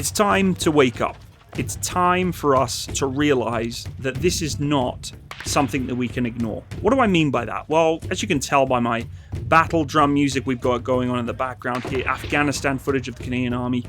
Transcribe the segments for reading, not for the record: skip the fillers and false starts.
It's time to wake up. It's time for us to realize that this is not something that we can ignore. What do I mean by that? Well, as you can tell by my battle drum music we've got going on in the background here, Afghanistan footage of the Canadian Army,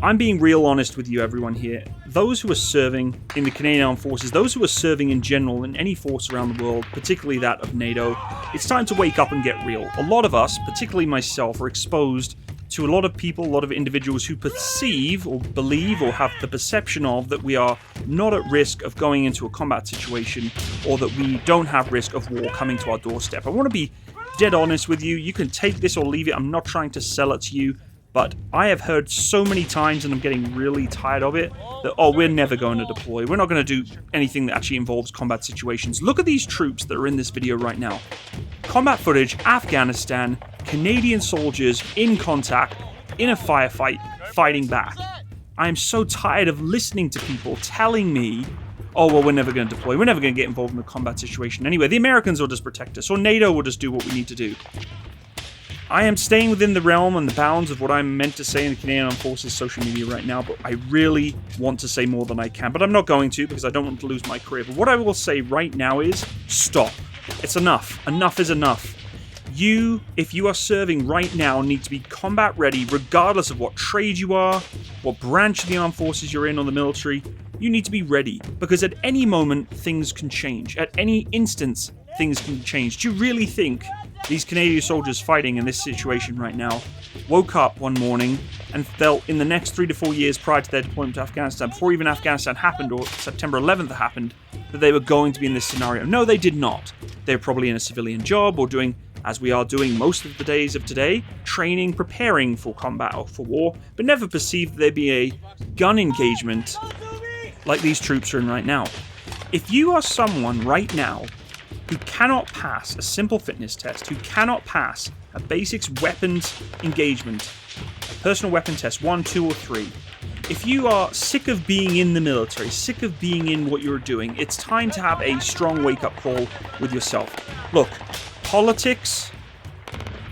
I'm being real honest with you, everyone here. Those who are serving in the Canadian Armed Forces, those who are serving in general in any force around the world, particularly that of NATO, it's time to wake up and get real. A lot of us, particularly myself, are exposed to a lot of people, a lot of individuals who perceive or believe or have the perception of that we are not at risk of going into a combat situation or that we don't have risk of war coming to our doorstep. I want to be dead honest with you. You can take this or leave it. I'm not trying to sell it to you. But I have heard so many times, and I'm getting really tired of it, that, oh, we're never going to deploy. We're not going to do anything that actually involves combat situations. Look at these troops that are in this video right now. Combat footage, Afghanistan, Canadian soldiers in contact, in a firefight, fighting back. I am so tired of listening to people telling me, oh, well, we're never going to deploy. We're never going to get involved in a combat situation. Anyway, the Americans will just protect us, or NATO will just do what we need to do. I am staying within the realm and the bounds of what I'm meant to say in the Canadian Armed Forces social media right now, but I really want to say more than I can. But I'm not going to because I don't want to lose my career. But what I will say right now is, stop. It's enough. Enough is enough. You, if you are serving right now, need to be combat ready regardless of what trade you are, what branch of the armed forces you're in or the military. You need to be ready because at any moment, things can change. At any instance, things can change. Do you really think these Canadian soldiers fighting in this situation right now woke up one morning and felt in the next 3 to 4 years prior to their deployment to Afghanistan, before even Afghanistan happened or September 11th happened, that they were going to be in this scenario? No, they did not. They were probably in a civilian job or doing, as we are doing most of the days of today, training, preparing for combat or for war, but never perceived there'd be a gun engagement like these troops are in right now. If you are someone right now who cannot pass a simple fitness test, who cannot pass a basics weapons engagement, a personal weapon test 1, 2, or 3, if you are sick of being in the military, sick of being in what you're doing, it's time to have a strong wake-up call with yourself. Look, politics,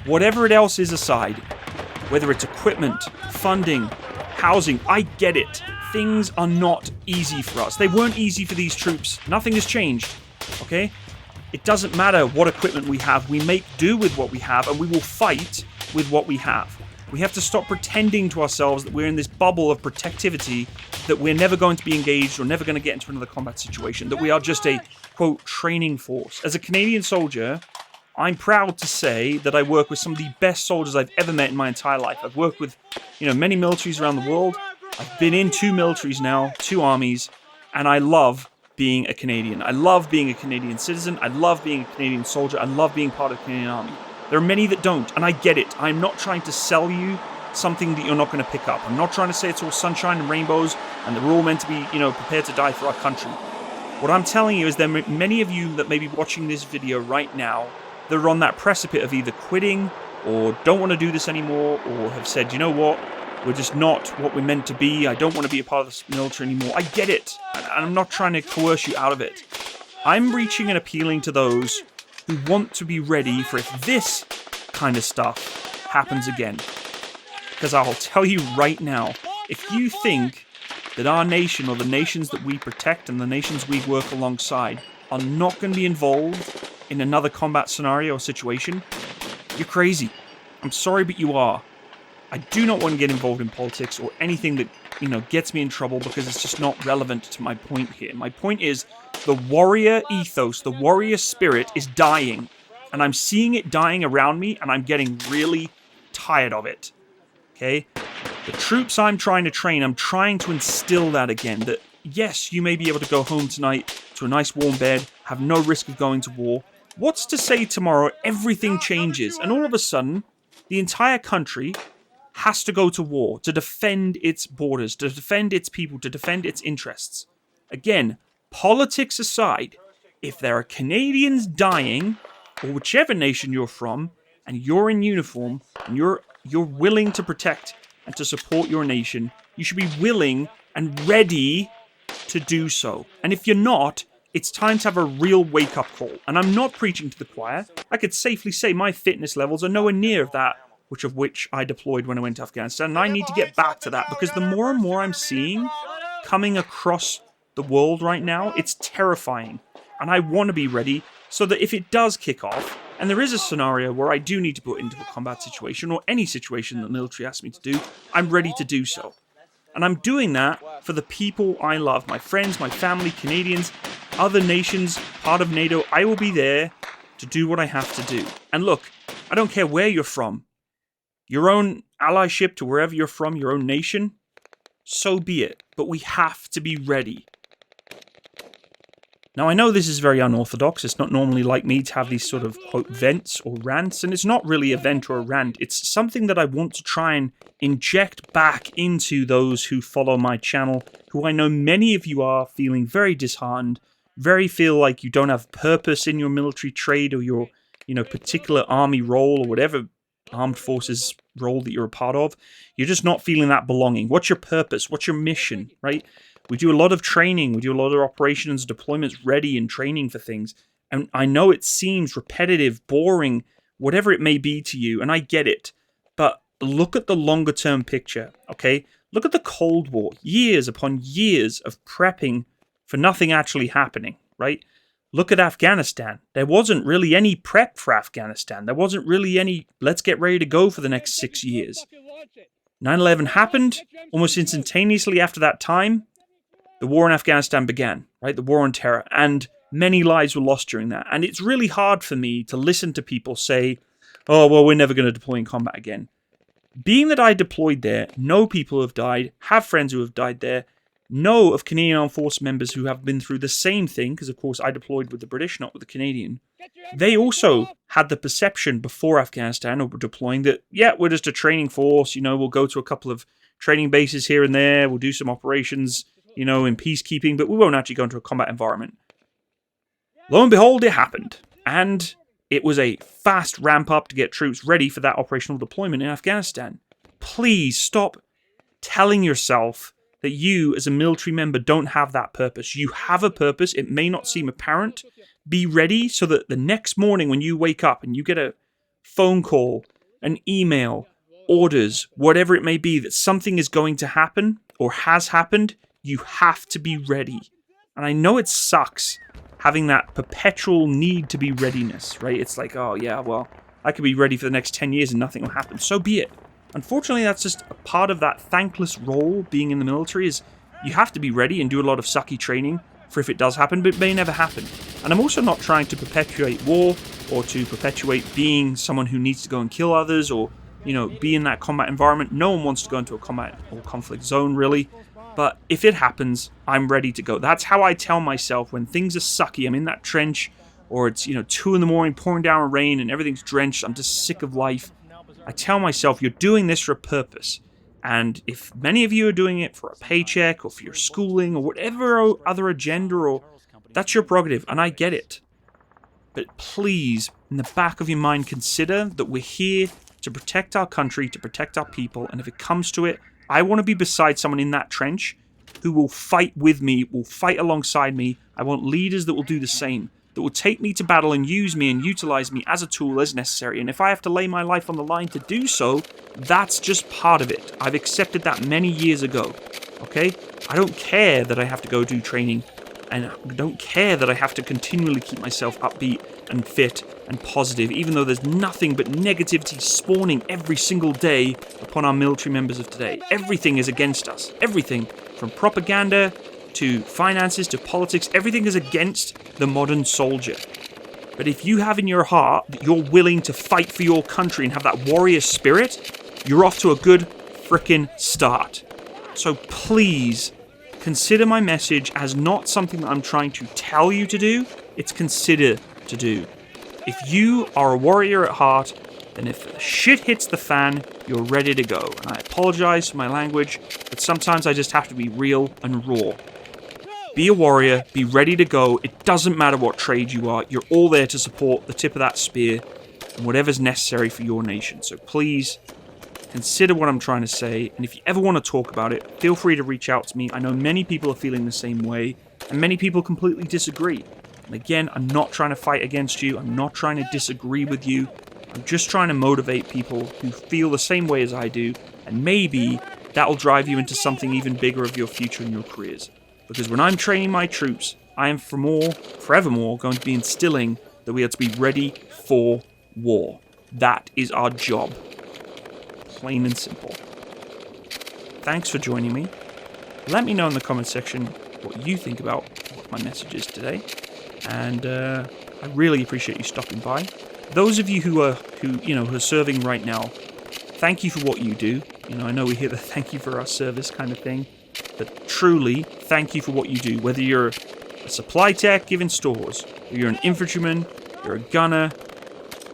whatever it else is aside, whether it's equipment, funding, housing, I get it. Things are not easy for us. They weren't easy for these troops. Nothing has changed, okay? It doesn't matter what equipment we have. We make do with what we have, and we will fight with what we have. We have to stop pretending to ourselves that we're in this bubble of protectivity, that we're never going to be engaged or never going to get into another combat situation, that we are just a, quote, training force. As a Canadian soldier, I'm proud to say that I work with some of the best soldiers I've ever met in my entire life. I've worked with, many militaries around the world. I've been in 2 militaries now, 2 armies, and I love being a Canadian. I love being a Canadian citizen. I love being a Canadian soldier. I love being part of the Canadian Army. There are many that don't, and I get it. I'm not trying to sell you something that you're not going to pick up. I'm not trying to say it's all sunshine and rainbows and that we're all meant to be, prepared to die for our country. What I'm telling you is there are many of you that may be watching this video right now that are on that precipice of either quitting or don't want to do this anymore or have said, you know what? We're just not what we're meant to be. I don't want to be a part of this military anymore. I get it. And I'm not trying to coerce you out of it. I'm reaching and appealing to those who want to be ready for if this kind of stuff happens again. Because I'll tell you right now, if you think that our nation or the nations that we protect and the nations we work alongside are not going to be involved in another combat scenario or situation, you're crazy. I'm sorry, but you are. I do not want to get involved in politics or anything that, gets me in trouble because it's just not relevant to my point here. My point is the warrior ethos, the warrior spirit is dying. And I'm seeing it dying around me and I'm getting really tired of it. Okay? The troops I'm trying to train, I'm trying to instill that again. That, yes, you may be able to go home tonight to a nice warm bed, have no risk of going to war. What's to say tomorrow everything changes and all of a sudden the entire country has to go to war to defend its borders, to defend its people, to defend its interests. Again, politics aside, if there are Canadians dying, or whichever nation you're from, and you're in uniform, and you're willing to protect and to support your nation, you should be willing and ready to do so. And if you're not, it's time to have a real wake-up call. And I'm not preaching to the choir. I could safely say my fitness levels are nowhere near that which I deployed when I went to Afghanistan. And I need to get back to that, because the more and more I'm seeing coming across the world right now, it's terrifying. And I want to be ready so that if it does kick off, and there is a scenario where I do need to put into a combat situation, or any situation that the military asks me to do, I'm ready to do so. And I'm doing that for the people I love, my friends, my family, Canadians, other nations, part of NATO. I will be there to do what I have to do. And look, I don't care where you're from. Your own allyship to wherever you're from, your own nation, so be it. But we have to be ready. Now, I know this is very unorthodox. It's not normally like me to have these sort of, quote, vents or rants. And it's not really a vent or a rant. It's something that I want to try and inject back into those who follow my channel, who I know many of you are feeling very disheartened, very feel like you don't have purpose in your military trade or your, particular army role or whatever armed forces role that you're a part of. You're just not feeling that belonging. What's your purpose? What's your mission, right? We do a lot of training. We do a lot of operations, deployments, ready and training for things. And I know it seems repetitive, boring, whatever it may be to you, and I get it. But look at the longer term picture, okay? Look at the Cold War. Years upon years of prepping for nothing actually happening, right? Look at Afghanistan. There wasn't really any prep for Afghanistan. There wasn't really any, let's get ready to go for the next 6 years. 9/11 happened. Almost instantaneously after that time, the war in Afghanistan began, right? The war on terror. And many lives were lost during that. And it's really hard for me to listen to people say, oh, well, we're never going to deploy in combat again. Being that I deployed there, know people who have died, have friends who have died there, know of Canadian Armed Force members who have been through the same thing, because of course I deployed with the British, not with the Canadian. They also had the perception before Afghanistan or deploying that, yeah, we're just a training force, we'll go to a couple of training bases here and there, we'll do some operations, in peacekeeping, but we won't actually go into a combat environment. Lo and behold, it happened. And it was a fast ramp up to get troops ready for that operational deployment in Afghanistan. Please stop telling yourself that you, as a military member, don't have that purpose. You have a purpose. It may not seem apparent. Be ready so that the next morning when you wake up and you get a phone call, an email, orders, whatever it may be, that something is going to happen or has happened, you have to be ready. And I know it sucks having that perpetual need to be readiness, right? It's like, oh yeah, well, I could be ready for the next 10 years and nothing will happen. So be it. Unfortunately, that's just a part of that thankless role being in the military, is you have to be ready and do a lot of sucky training for if it does happen, but it may never happen. And I'm also not trying to perpetuate war or to perpetuate being someone who needs to go and kill others or, be in that combat environment. No one wants to go into a combat or conflict zone, really. But if it happens, I'm ready to go. That's how I tell myself when things are sucky. I'm in that trench, or it's, 2 a.m, pouring down rain and everything's drenched. I'm just sick of life. I tell myself, you're doing this for a purpose. And if many of you are doing it for a paycheck or for your schooling or whatever other agenda, or that's your prerogative, and I get it. But please, in the back of your mind, consider that we're here to protect our country, to protect our people. And if it comes to it, I want to be beside someone in that trench who will fight with me, will fight alongside me. I want leaders that will do the same, that will take me to battle and use me and utilize me as a tool as necessary. And if I have to lay my life on the line to do so, that's just part of it. I've accepted that many years ago, okay? I don't care that I have to go do training, and I don't care that I have to continually keep myself upbeat and fit and positive, even though there's nothing but negativity spawning every single day upon our military members of today. Everything is against us. Everything, from propaganda to finances to politics, everything is against the modern soldier. But if you have in your heart that you're willing to fight for your country and have that warrior spirit, you're off to a good frickin' start. So please, consider my message as not something that I'm trying to tell you to do, it's consider to do. If you are a warrior at heart, then if the shit hits the fan, you're ready to go. And I apologize for my language, but sometimes I just have to be real and raw. Be a warrior, be ready to go. It doesn't matter what trade you are, you're all there to support the tip of that spear and whatever's necessary for your nation. So please, consider what I'm trying to say, and if you ever want to talk about it, feel free to reach out to me. I know many people are feeling the same way, and many people completely disagree. And again, I'm not trying to fight against you. I'm not trying to disagree with you. I'm just trying to motivate people who feel the same way as I do, and maybe that'll drive you into something even bigger of your future and your careers. Because when I'm training my troops, I am forevermore going to be instilling that we are to be ready for war. That is our job. Plain and simple. Thanks for joining me. Let me know in the comment section what you think about what my message is today. And I really appreciate you stopping by. Those of you who are serving right now, thank you for what you do. I know we hear the thank you for our service kind of thing, but truly, thank you for what you do. Whether you're a supply tech giving stores, or you're an infantryman, you're a gunner,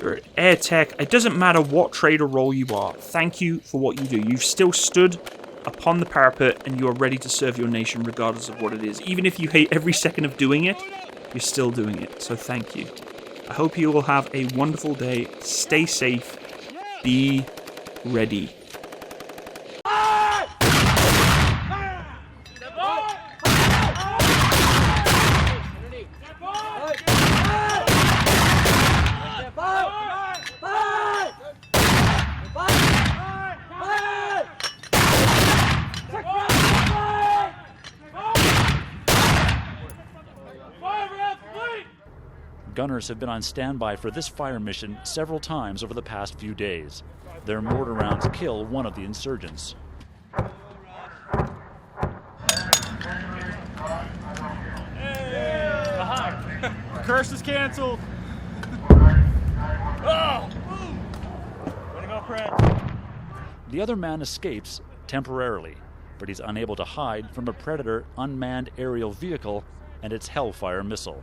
you're an air tech, it doesn't matter what trade or role you are. Thank you for what you do. You've still stood upon the parapet and you are ready to serve your nation regardless of what it is. Even if you hate every second of doing it, you're still doing it. So thank you. I hope you will have a wonderful day. Stay safe. Be ready. Gunners have been on standby for this fire mission several times over the past few days. Their mortar rounds kill one of the insurgents. Curse is canceled. Oh! Way to go, Fred. The other man escapes temporarily, but he's unable to hide from a Predator unmanned aerial vehicle and its Hellfire missile.